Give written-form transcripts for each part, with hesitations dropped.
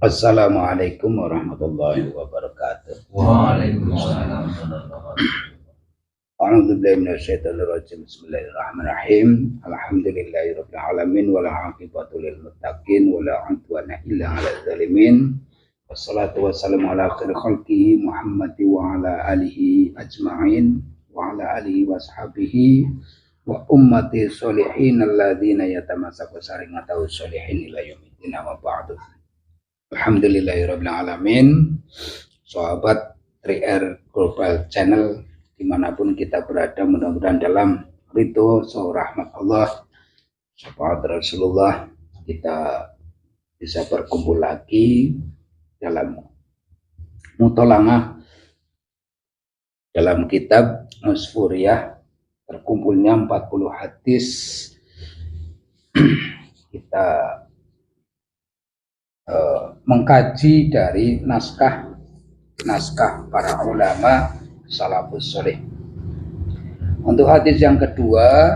Assalamualaikum warahmatullahi wabarakatuh. Waalaikumsalam warahmatullahi wabarakatuh. A'udzubillahi minasyaitonirrajim. Bismillahirrahmanirrahim. Alhamdulillahirabbil alamin wal 'aqibatu lil muttaqin wala 'udwana illa 'alal zalimin. Wassalatu wassalamu ala khairil khalqi Muhammad wa ala alihi ajma'in wa ala alihi washabihi wa ummati sholihin alladzina yatamassaku saringatahu sholihin ila yaumiddin wa ba'du. Alhamdulillahirabbil alamin. Sahabat 3R Global Channel dimanapun kita berada, mudah-mudahan dalam ridho rahmat Allah, syafaat Rasulullah, kita bisa berkumpul lagi dalam mutolangah dalam kitab Musfuriyah, terkumpulnya 40 hadis. Kita mengkaji dari naskah para ulama salafus sholih. Untuk hadis yang kedua,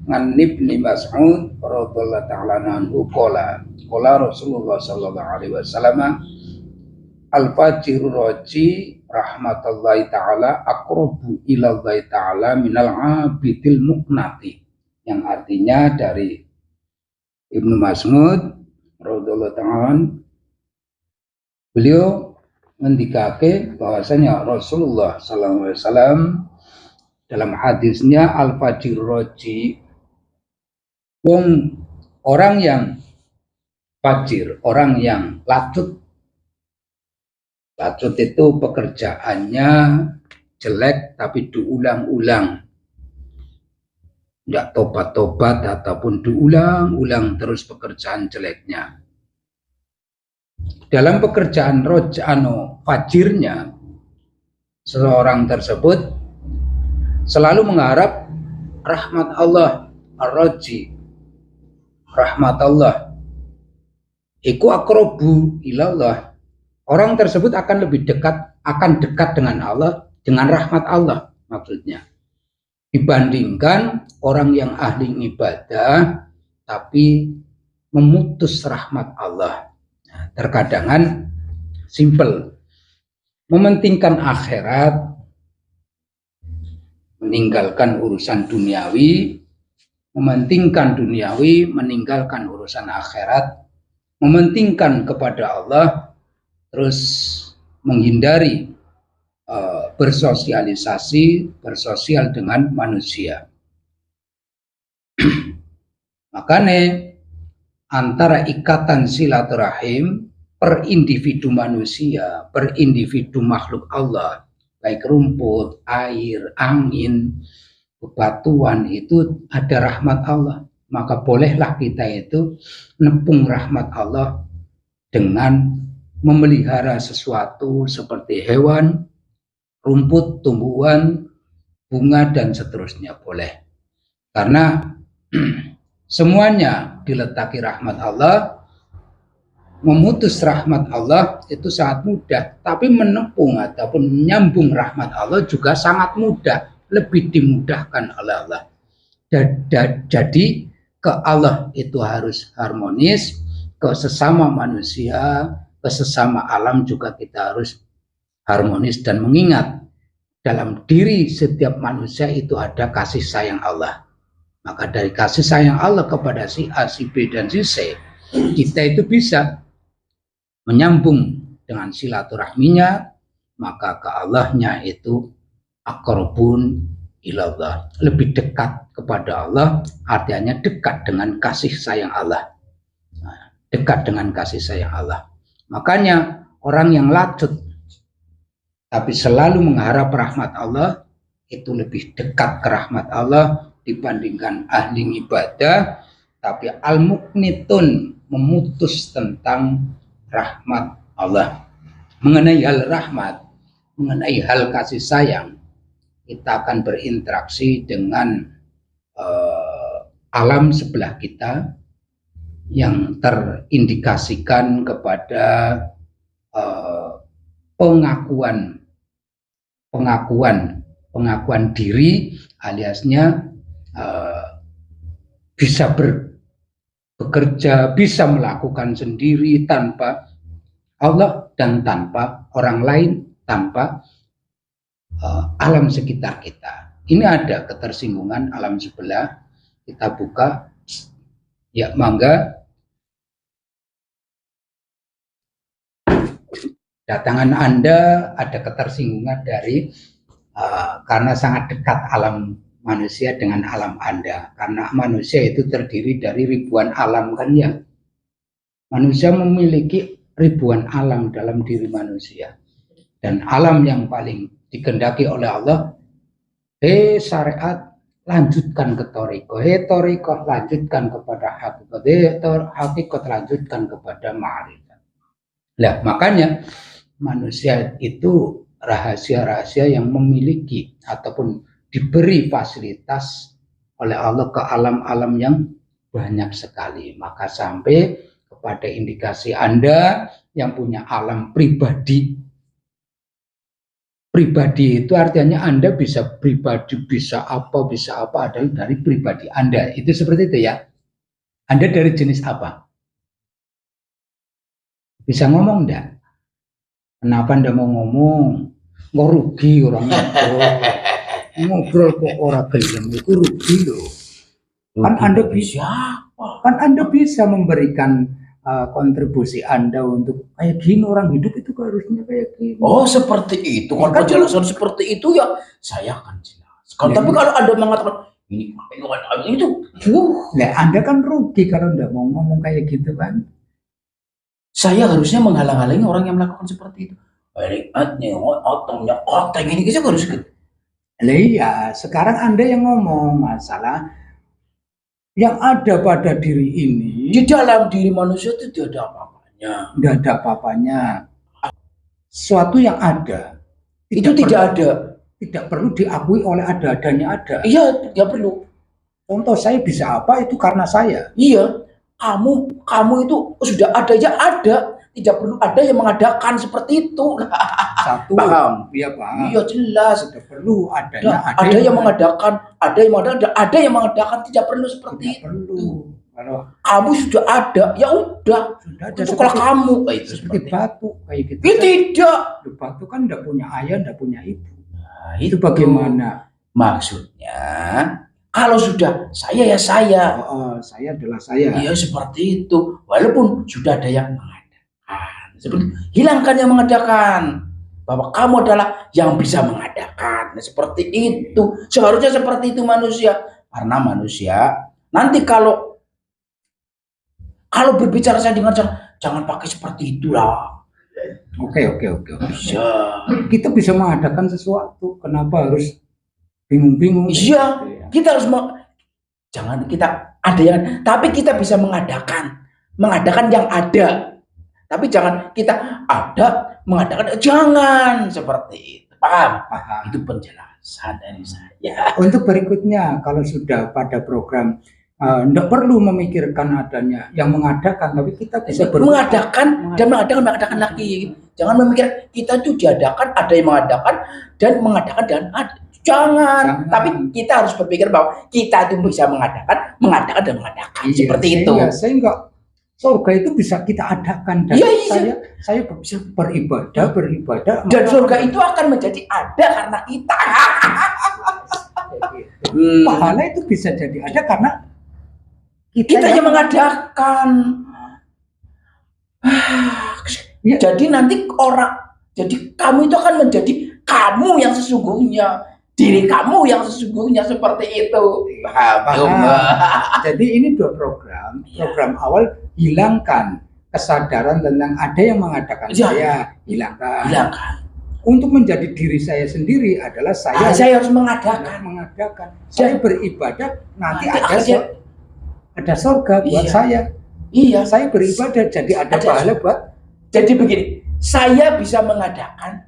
An Ibnu Mas'ud radhiyallahu ta'ala anhu qala Rasulullah sallallahu alaihi wasallam al-fajirur raji rahmatullahi ta'ala aqrabu ilallahi ta'ala minal 'abidil muqnati, yang artinya dari Ibnu Mas'ud radhiyallahu ta'ala, beliau mendikake bahwasanya Rasulullah sallallahu alaihi wasallam dalam hadisnya al-fajir roji, orang yang fajir, orang yang lacut itu pekerjaannya jelek tapi diulang-ulang, tidak tobat-tobat ataupun diulang-ulang terus pekerjaan jeleknya. Dalam pekerjaan fajirnya, seseorang tersebut selalu mengharap rahmat Allah, ar-raji, rahmat Allah. Iku aqrabu ilallah. Orang tersebut akan lebih dekat dengan Allah, dengan rahmat Allah maksudnya, dibandingkan orang yang ahli ibadah tapi memutus rahmat Allah. Nah, terkadang simple, mementingkan akhirat, meninggalkan urusan duniawi, mementingkan duniawi, meninggalkan urusan akhirat, mementingkan kepada Allah, terus menghindari bersosial dengan manusia. Makanya antara ikatan silaturahim per individu manusia, per individu makhluk Allah, baik rumput, air, angin, bebatuan, itu ada rahmat Allah. Maka bolehlah kita itu nepung rahmat Allah dengan memelihara sesuatu seperti hewan, rumput, tumbuhan, bunga, dan seterusnya boleh. Karena semuanya diletaki rahmat Allah. Memutus rahmat Allah itu sangat mudah, tapi menepung ataupun menyambung rahmat Allah juga sangat mudah, lebih dimudahkan oleh Allah. Jadi ke Allah itu harus harmonis, ke sesama manusia, ke sesama alam juga kita harus harmonis, dan mengingat dalam diri setiap manusia itu ada kasih sayang Allah. Maka dari kasih sayang Allah kepada si A, si B, dan si C, kita itu bisa menyambung dengan silaturahminya, maka ke Allahnya itu aqrabun ilallah, lebih dekat kepada Allah, artinya dekat dengan kasih sayang Allah. Dekat dengan kasih sayang Allah. Makanya orang yang lacut tapi selalu mengharap rahmat Allah itu lebih dekat ke rahmat Allah dibandingkan ahli ibadah tapi al-muqnitun, memutus tentang rahmat Allah. Mengenai hal rahmat, mengenai hal kasih sayang, kita akan berinteraksi dengan alam sebelah kita yang terindikasikan kepada pengakuan diri, aliasnya bisa bekerja, bisa melakukan sendiri tanpa Allah dan tanpa orang lain, tanpa alam sekitar kita. Ini ada ketersinggungan alam sebelah. Kita buka, ya mangga. Datangan Anda ada ketersinggungan dari karena sangat dekat alam manusia dengan alam Anda. Karena manusia itu terdiri dari ribuan alam kan ya. Manusia memiliki ribuan alam dalam diri manusia. Dan alam yang paling dikehendaki oleh Allah, syariat lanjutkan ke toriko, toriko lanjutkan kepada hakikat, hakikat lanjutkan kepada ma'rifat. Nah makanya manusia itu rahasia-rahasia yang memiliki ataupun diberi fasilitas oleh Allah ke alam-alam yang banyak sekali. Maka sampai kepada indikasi Anda yang punya alam pribadi. Pribadi itu artinya Anda bisa pribadi, bisa apa adalah dari pribadi Anda. Itu seperti itu ya. Anda dari jenis apa? Bisa ngomong enggak? Kenapa Anda mau ngomong? Nggak rugi orang ngobrol. Ngobrol kok orang gelem itu rugi loh. Kan Anda bisa memberikan kontribusi Anda untuk kayak gini, orang hidup itu harusnya kayak gini. Oh seperti itu. Kalau penjelasan seperti itu ya saya akan jelaskan. Tapi kalau Anda mengatakan ini itu, nah Anda kan rugi kalau Anda mau ngomong kayak gitu kan. Saya harusnya menghalang-halangi orang yang melakukan seperti itu. Otak ini kita harus gitu. Iya, sekarang Anda yang ngomong masalah yang ada pada diri ini. Di dalam diri manusia itu tidak ada apa-apanya. Tidak ada apa-apanya. Suatu yang ada itu tidak ada. Tidak perlu diakui oleh ada-adanya ada. Iya, tidak perlu. Contoh saya bisa apa itu karena saya. Iya, kamu itu sudah ada ya ada. Tidak perlu ada yang mengadakan seperti itu. Satu, paham? Iya paham. Iya jelas. Tidak perlu adanya. Ada yang mengadakan, ada yang mengadakan. Tidak perlu seperti tidak itu. Perlu. Kalau kamu sudah ada, ya udah. Sudah ada. Itu kalau kamu itu seperti batu kayak gitu. Tidak. Batu kan tidak punya ayah, tidak punya ibu. Nah, itu bagaimana? Maksudnya, kalau sudah saya ya saya. Saya adalah saya. Iya seperti itu. Walaupun sudah ada yang mengadakan. Seperti hilangkan yang mengadakan. Bahwa kamu adalah yang bisa mengadakan. Nah, seperti itu. Seharusnya seperti itu manusia. Karena manusia nanti kalau berbicara saya dengan jangan pakai seperti itulah. Oke. Bisa. Kita bisa mengadakan sesuatu. Kenapa harus bingung-bingung? Iya. Kita harus jangan kita ada yang, tapi kita bisa mengadakan yang ada. Tapi jangan kita ada mengadakan, jangan seperti itu. Paham? Itu penjelasan dari saya. Untuk berikutnya, kalau sudah pada program, tidak perlu memikirkan adanya yang mengadakan, tapi kita bisa mengadakan dan mengadakan lagi. Jangan memikir kita itu diadakan, ada yang mengadakan dan ada. Jangan. Tapi kita harus berpikir bahwa kita itu bisa mengadakan dan mengadakan. Iya, seperti itu. Saya enggak. Surga itu bisa kita adakan dan saya bisa beribadah dan surga itu akan menjadi ada karena kita. Pahala itu bisa jadi ada karena kita yang mengadakan. Jadi nanti jadi kamu itu akan menjadi kamu yang sesungguhnya, diri kamu yang sesungguhnya seperti itu. Paham? Jadi ini dua program. Program awal hilangkan kesadaran tentang ada yang mengadakan saya, hilangkan. Untuk menjadi diri saya sendiri adalah saya harus mengadakan. Saya beribadah nanti ada surga buat saya. Iya, saya beribadah jadi ada pahala buat. Jadi begini, saya bisa mengadakan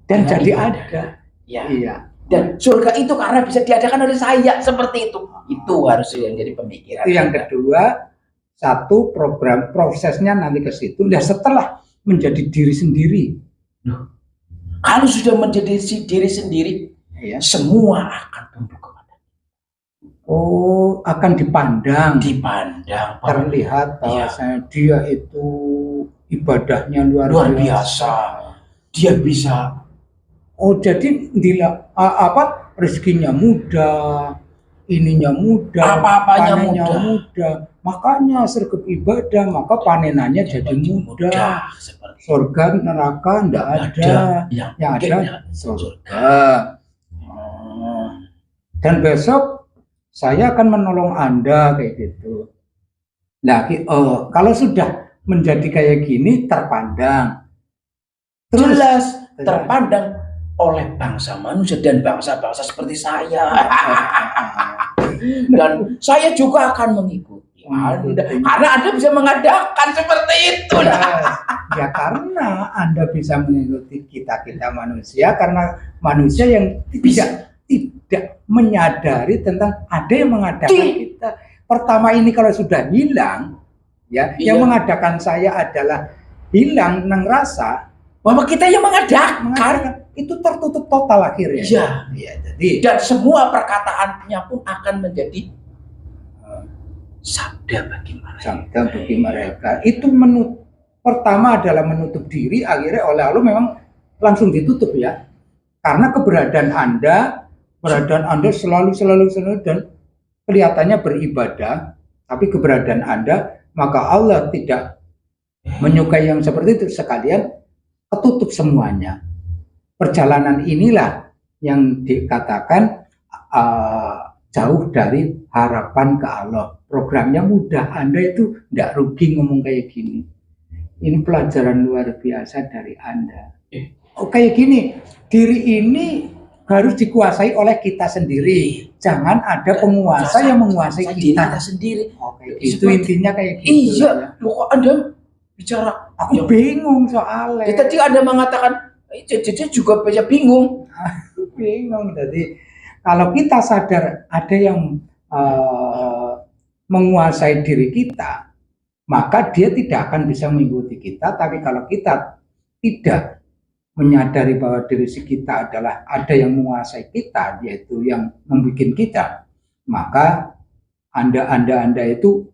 dan jadi ada. Iya. Dan surga itu karena bisa diadakan oleh saya seperti itu. Itu harus yang jadi pemikiran. Yang kedua, satu program prosesnya nanti ke situ. Dan setelah menjadi diri sendiri, kalau sudah menjadi diri sendiri, semua akan tunduk kepada. Akan dipandang. Terlihat bahwasanya dia itu ibadahnya luar luar biasa. Dia bisa Oh, jadi rezekinya mudah, ininya mudah, apa-apanya panennya mudah. mudah. Makanya sergap ibadah, maka panenannya jadi mudah. Seperti Surga neraka ndak ada, yang ada surga. Dan besok saya akan menolong Anda kayak gitu. Nah, kalau sudah menjadi kayak gini terpandang, terus jelas terpandang oleh bangsa manusia dan bangsa-bangsa seperti saya. Dan saya juga akan mengikuti Anda karena Anda bisa mengadakan seperti itu. Ya karena Anda bisa mengikuti kita manusia, karena manusia yang tidak menyadari tentang ada yang mengadakan kita. Pertama ini kalau sudah hilang, ya, yang mengadakan saya adalah hilang nang rasa bahwa kita yang mengadakan itu tertutup total akhirnya. Ya, jadi dan semua perkataannya pun akan menjadi sabda bagi mereka. Sabda bagi mereka. Itu pertama adalah menutup diri, akhirnya oleh Allah memang langsung ditutup ya. Karena keberadaan Anda selalu dan kelihatannya beribadah, tapi keberadaan Anda, maka Allah tidak menyukai yang seperti itu, sekalian ketutup semuanya. Perjalanan inilah yang dikatakan jauh dari harapan ke Allah. Programnya mudah, Anda itu tidak rugi ngomong kayak gini. Ini pelajaran luar biasa dari Anda. Kayak gini, diri ini harus dikuasai oleh kita sendiri. Jangan ada penguasa yang menguasai kita sendiri. Itu intinya kayak gitu. Iya, kok Anda bicara? Aku bingung soalnya. Tadi Anda mengatakan jadi juga banyak bingung. Bingung. Jadi kalau kita sadar ada yang menguasai diri kita, maka dia tidak akan bisa mengikuti kita. Tapi kalau kita tidak menyadari bahwa diri kita adalah ada yang menguasai kita, yaitu yang membuat kita, maka Anda itu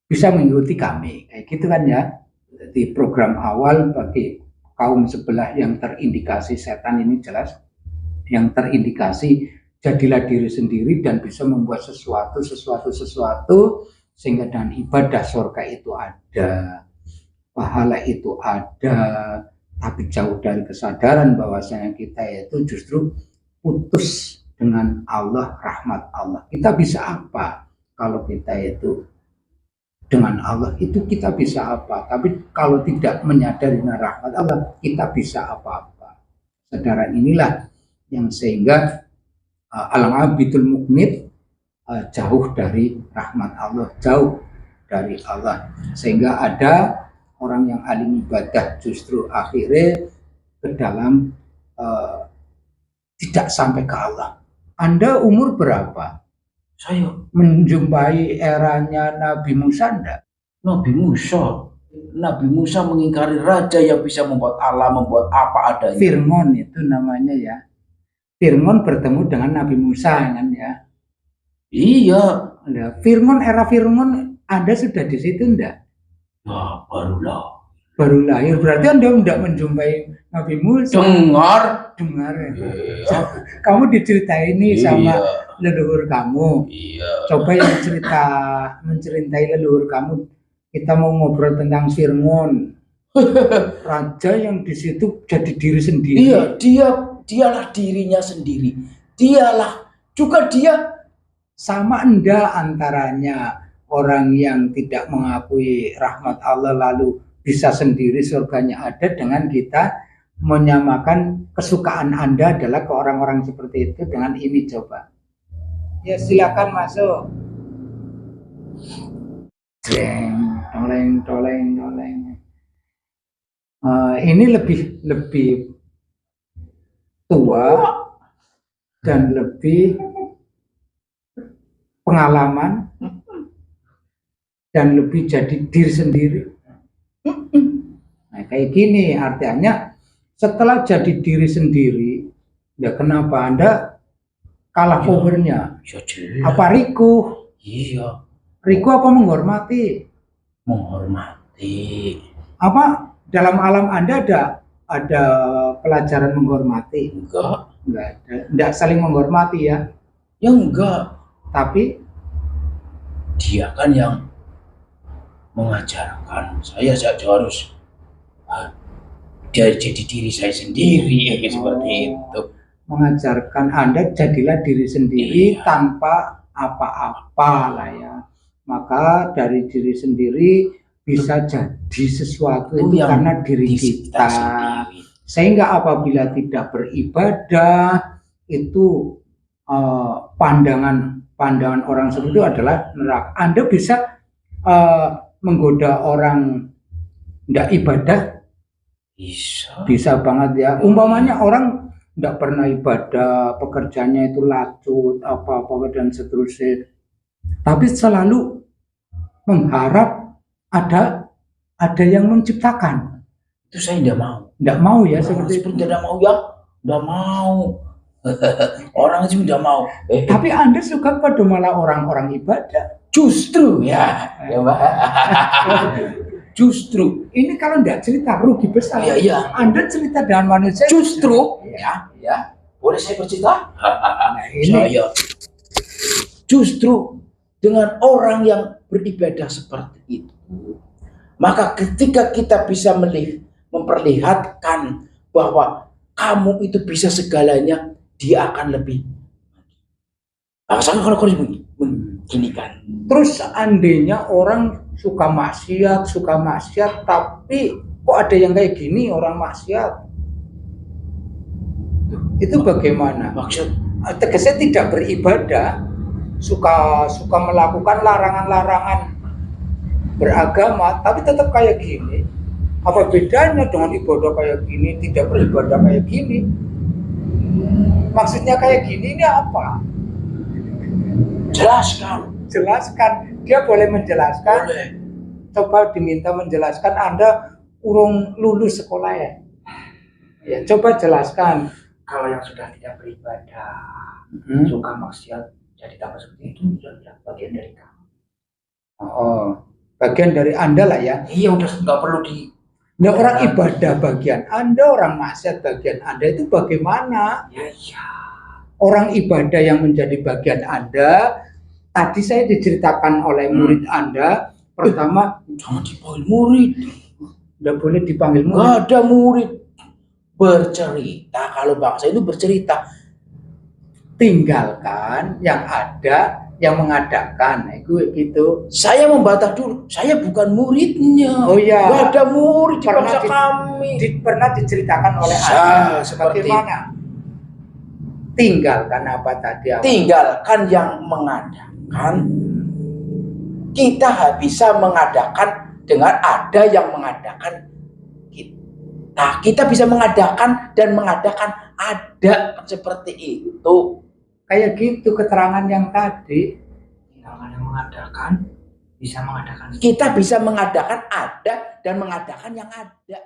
bisa mengikuti kami. Kayak gitu kan ya. Jadi program awal bagi kaum sebelah yang terindikasi setan ini jelas, yang terindikasi jadilah diri sendiri dan bisa membuat sesuatu sehingga dengan ibadah surga itu ada, pahala itu ada, tapi jauh dari kesadaran bahwasanya kita itu justru putus dengan Allah, rahmat Allah. Kita bisa apa kalau kita itu dengan Allah itu kita bisa apa? Tapi kalau tidak menyadari rahmat Allah, kita bisa apa-apa. Kesadaran inilah yang sehingga al-abidul muknit jauh dari rahmat Allah, jauh dari Allah. Sehingga ada orang yang alim ibadah justru akhirnya ke dalam tidak sampai ke Allah. Anda umur berapa? Saya menjumpai eranya Nabi Musa enggak? Nabi Musa mengingkari raja yang bisa membuat Allah, membuat apa adanya. Fir'aun itu namanya ya. Fir'aun bertemu dengan Nabi Musa kan ya. Iya. Era Fir'aun Anda sudah di situ enggak? Ya, baru lahir. Berarti Anda enggak menjumpai Nabi Musa. Dengar. Kamu diceritain ini sama leluhur kamu. Iya. Coba yang menceritai leluhur kamu. Kita mau ngobrol tentang Fir'aun. Raja yang di situ jadi diri sendiri. Iya, dialah dirinya sendiri. Dialah juga dia sama Anda antaranya orang yang tidak mengakui rahmat Allah lalu bisa sendiri surganya ada dengan kita menyamakan kesukaan Anda adalah ke orang-orang seperti itu dengan ini coba. Ya silakan masuk. Toleng. Ini lebih tua dan lebih pengalaman dan lebih jadi diri sendiri. Nah, kayak gini artinya setelah jadi diri sendiri, ya kenapa Anda kalah powernya? Apa Riku? Iya. Riku apa menghormati? Menghormati. Apa dalam alam Anda ada pelajaran menghormati? Enggak. Enggak ada. Enggak saling menghormati ya. Ya enggak. Tapi Dia kan yang mengajarkan. Saya harus jadi diri saya sendiri, seperti itu. mengajarkan Anda jadilah diri sendiri Iya. tanpa apa-apa lah ya. Maka dari diri sendiri bisa jadi sesuatu itu yang karena diri kita. sendiri. Sehingga apabila tidak beribadah itu pandangan orang seperti itu adalah neraka. Anda bisa menggoda orang tidak ibadah, bisa banget ya. Umpamanya orang tidak pernah ibadah, pekerjaannya itu lacut, apa-apa dan seterusnya, tapi selalu mengharap ada yang menciptakan. Itu saya tidak mau. Tidak mau ya, seperti itu. Tidak mau ya, tidak mau. Orang itu tidak mau. Tapi Anda suka pada malah orang-orang ibadah. Justru ya, Mbak. Justru ini kalau tidak cerita rugi besar. Iya. Anda cerita dengan manusia. Justru ya. Boleh saya bercerita? Saya justru dengan orang yang beribadah seperti itu, maka ketika kita bisa memperlihatkan bahwa kamu itu bisa segalanya, dia akan lebih. Kalau begini kan. Terus seandainya orang suka maksiat, tapi kok ada yang kayak gini orang maksiat? Itu bagaimana? Maksud tegasnya tidak beribadah, suka melakukan larangan-larangan beragama, tapi tetap kayak gini. Apa bedanya dengan ibadah kayak gini, tidak beribadah kayak gini? Maksudnya kayak gini ini apa? Jelaskan. Dia boleh menjelaskan. Boleh. Coba diminta menjelaskan. Anda urung lulus sekolah ya? Ya, coba jelaskan. Kalau yang sudah tidak beribadah, suka maksiat, jadi tambah seperti itu, sudah bagian dari kamu. Bagian dari Anda lah ya. Iya, udah nggak perlu di. Nah, orang ibadah bagian Anda, orang maksiat bagian Anda, itu bagaimana? Ya. Orang ibadah yang menjadi bagian Anda, tadi saya diceritakan oleh murid Anda, pertama, Jangan dipanggil murid. tidak boleh dipanggil murid. Nggak ada murid. Bercerita, kalau bangsa itu bercerita. Tinggalkan yang ada, yang mengadakan. Itu gitu. Saya membantah dulu, saya bukan muridnya. Oh iya. Nggak ada murid di Pernah bangsa kami. Pernah diceritakan oleh Saya Anda. seperti Bagaimana? Tinggalkan apa tadi? Tinggalkan yang mengadakan. Kita bisa mengadakan dengan ada yang mengadakan. Nah, kita bisa mengadakan dan mengadakan ada seperti itu. Kayak gitu keterangan yang tadi. Tinggalkan yang mengadakan, bisa mengadakan. Kita bisa mengadakan ada dan mengadakan yang ada.